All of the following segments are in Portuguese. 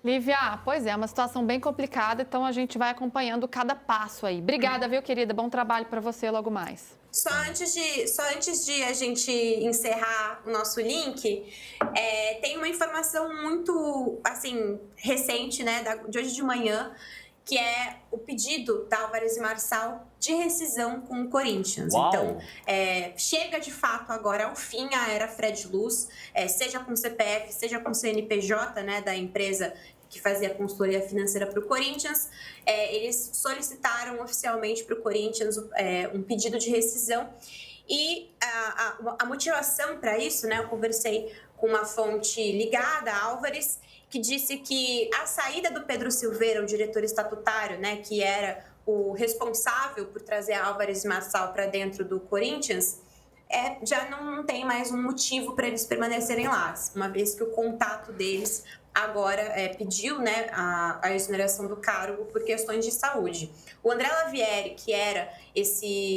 Lívia, pois é uma situação bem complicada, então a gente vai acompanhando cada passo aí. Obrigada, viu, querida? Bom trabalho para você logo mais. Só antes de a gente encerrar o nosso link, tem uma informação muito, assim, recente, né, de hoje de manhã, que é o pedido da Álvares e Marçal de rescisão com o Corinthians. Então, Uau! chega de fato agora ao fim a era Fred Luz, seja com CPF, seja com CNPJ, né, da empresa que fazia consultoria financeira para o Corinthians. Eles solicitaram oficialmente para o Corinthians um pedido de rescisão. E a motivação para isso, né, eu conversei com uma fonte ligada a Álvares, que disse que a saída do Pedro Silveira, o diretor estatutário, né, que era o responsável por trazer Álvares e Marçal para dentro do Corinthians, já não tem mais um motivo para eles permanecerem lá, uma vez que o contato deles agora pediu, né, a exoneração do cargo por questões de saúde. O André Lavieri, que era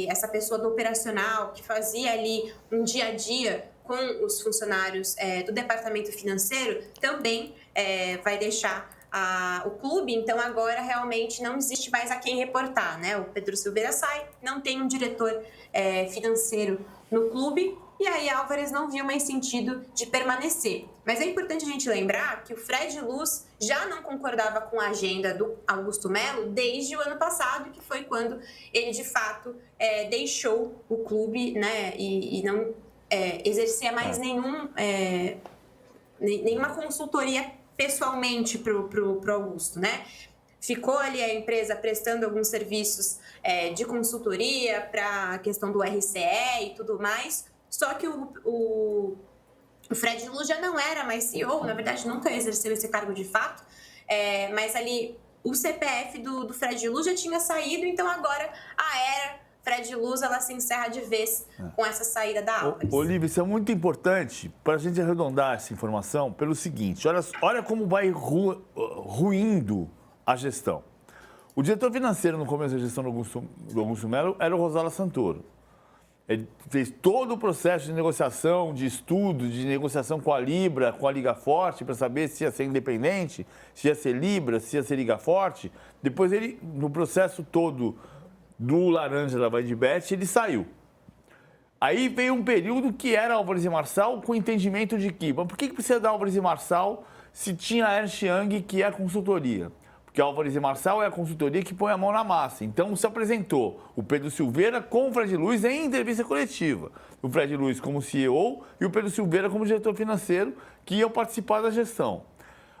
essa pessoa do operacional, que fazia ali um dia a dia com os funcionários do departamento financeiro, também vai deixar o clube. Então agora realmente não existe mais a quem reportar, né? O Pedro Silveira sai, não tem um diretor financeiro no clube, e aí Álvares não viu mais sentido de permanecer. Mas é importante a gente lembrar que o Fred Luz já não concordava com a agenda do Augusto Melo desde o ano passado, que foi quando ele de fato deixou o clube, né, e não exercia mais nenhuma consultoria pessoalmente pro Augusto, né? Ficou ali a empresa prestando alguns serviços de consultoria para a questão do RCE e tudo mais, só que o Fred Luz já não era mais CEO, na verdade nunca exerceu esse cargo de fato, mas ali o CPF do Fred Luz já tinha saído, então agora a era Fred Luz, ela se encerra de vez com essa saída da Álvares. Olívia, isso é muito importante para a gente arredondar essa informação pelo seguinte, olha como vai ruindo a gestão. O diretor financeiro no começo da gestão do Augusto Melo era o Rosala Santoro. Ele fez todo o processo de negociação, de estudo, de negociação com a Libra, com a Liga Forte, para saber se ia ser independente, se ia ser Libra, se ia ser Liga Forte. Depois ele, no processo todo do laranja da Vaidbet, ele saiu. Aí veio um período que era Álvares e Marçal com o entendimento de que, mas por que precisa da Álvares e Marçal se tinha a Ernst Young, que é a consultoria? Porque Álvares e Marçal é a consultoria que põe a mão na massa. Então se apresentou o Pedro Silveira com o Fred Luz em entrevista coletiva. O Fred Luz como CEO e o Pedro Silveira como diretor financeiro, que iam participar da gestão.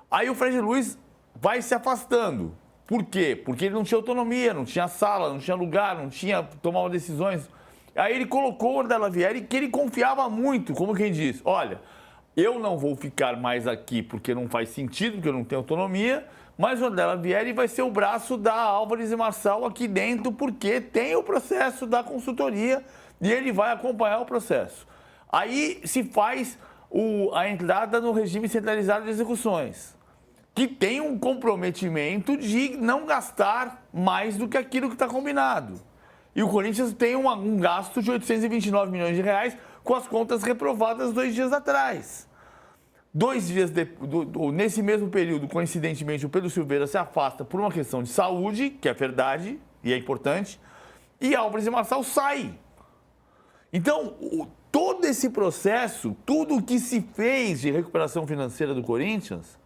Aí o Fred Luz vai se afastando. Por quê? Porque ele não tinha autonomia, não tinha sala, não tinha lugar, não tinha tomava decisões. Aí ele colocou o André Lavieri, que ele confiava muito, como quem diz, olha, eu não vou ficar mais aqui porque não faz sentido, porque eu não tenho autonomia, mas o André Lavieri vai ser o braço da Álvares e Marçal aqui dentro, porque tem o processo da consultoria e ele vai acompanhar o processo. Aí se faz a entrada no regime centralizado de execuções, que tem um comprometimento de não gastar mais do que aquilo que está combinado. E o Corinthians tem um gasto de 829 milhões de reais com as contas reprovadas 2 dias atrás. 2 dias nesse mesmo período, coincidentemente, o Pedro Silveira se afasta por uma questão de saúde, que é verdade e é importante, e Álvares e Marçal sai. Então, todo esse processo, tudo o que se fez de recuperação financeira do Corinthians,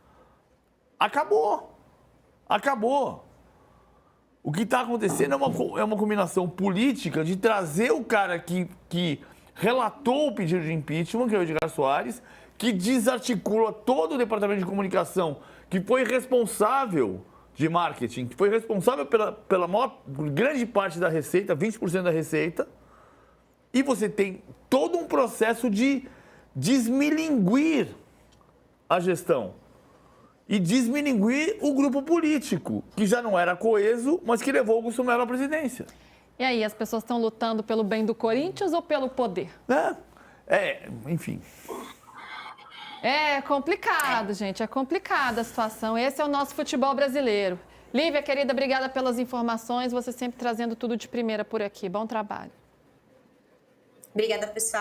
acabou. Acabou. O que está acontecendo é uma combinação política de trazer o cara que relatou o pedido de impeachment, que é o Edgar Soares, que desarticula todo o departamento de comunicação, que foi responsável de marketing, que foi responsável pela maior, grande parte da receita, 20% da receita, e você tem todo um processo de desmilinguir a gestão. E desmilinguir o grupo político, que já não era coeso, mas que levou o Augusto Melo à presidência. E aí, as pessoas estão lutando pelo bem do Corinthians ou pelo poder? Enfim. É complicado, gente, é complicada a situação. Esse é o nosso futebol brasileiro. Lívia, querida, obrigada pelas informações, você sempre trazendo tudo de primeira por aqui. Bom trabalho. Obrigada, pessoal.